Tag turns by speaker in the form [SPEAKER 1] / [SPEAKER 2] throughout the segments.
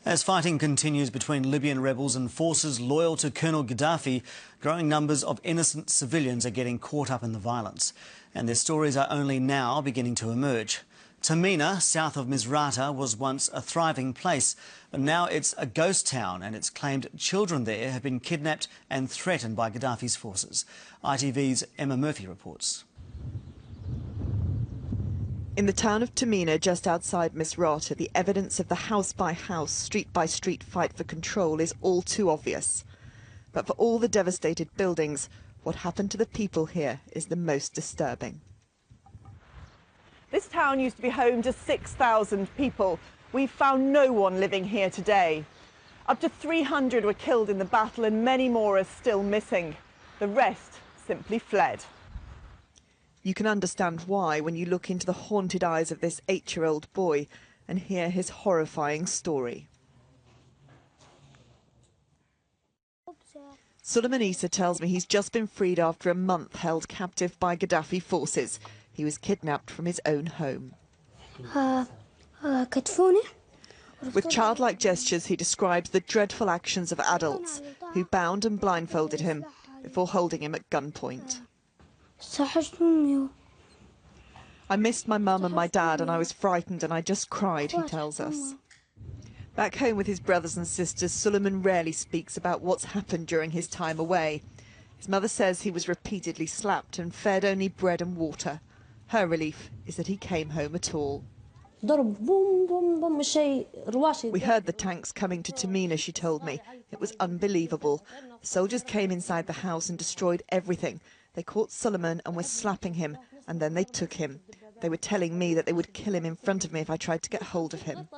[SPEAKER 1] As fighting continues between Libyan rebels and forces loyal to Colonel Gaddafi, growing numbers of innocent civilians are getting caught up in the violence. And their stories are only now beginning to emerge. Tamina, south of Misrata, was once a thriving place, but now it's a ghost town, and it's claimed children there have been kidnapped and threatened by Gaddafi's forces. ITV's Emma Murphy reports.
[SPEAKER 2] In the town of Tamina, just outside Misrata, the evidence of the house-by-house, street-by-street fight for control is all too obvious. But for all the devastated buildings, what happened to the people here is the most disturbing.
[SPEAKER 3] This town used to be home to 6,000 people. We've found no one living here today. Up to 300 were killed in the battle and many more are still missing. The rest simply fled.
[SPEAKER 2] You can understand why when you look into the haunted eyes of this 8-year-old boy and hear his horrifying story. Suleiman Issa tells me he's just been freed after a month held captive by Gaddafi forces. He was kidnapped from his own home. With childlike gestures, he describes the dreadful actions of adults who bound and blindfolded him before holding him at gunpoint. I missed my mum and my dad and I was frightened and I just cried, he tells us. Back home with his brothers and sisters, Suleiman rarely speaks about what's happened during his time away. His mother says he was repeatedly slapped and fed only bread and water. Her relief is that he came home at all. We heard the tanks coming to Tamina, she told me. It was unbelievable. The soldiers came inside the house and destroyed everything. They caught Suleiman and were slapping him, and then they took him. They were telling me that they would kill him in front of me if I tried to get hold of him.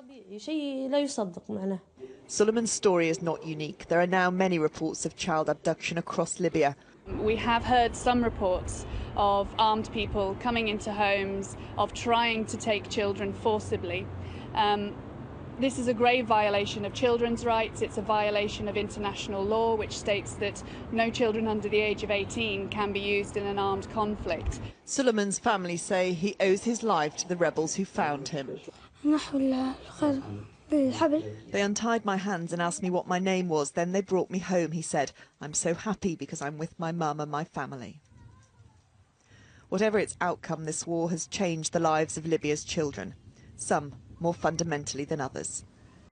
[SPEAKER 2] Suleiman's story is not unique. There are now many reports of child abduction across Libya.
[SPEAKER 4] We have heard some reports of armed people coming into homes, of trying to take children forcibly. This is a grave violation of children's rights. It's a violation of international law, which states that no children under the age of 18 can be used in an armed conflict.
[SPEAKER 2] Suleiman's family say he owes his life to the rebels who found him. They untied my hands and asked me what my name was. Then they brought me home, he said. I'm so happy because I'm with my mum and my family. Whatever its outcome, this war has changed the lives of Libya's children. Some more fundamentally than others.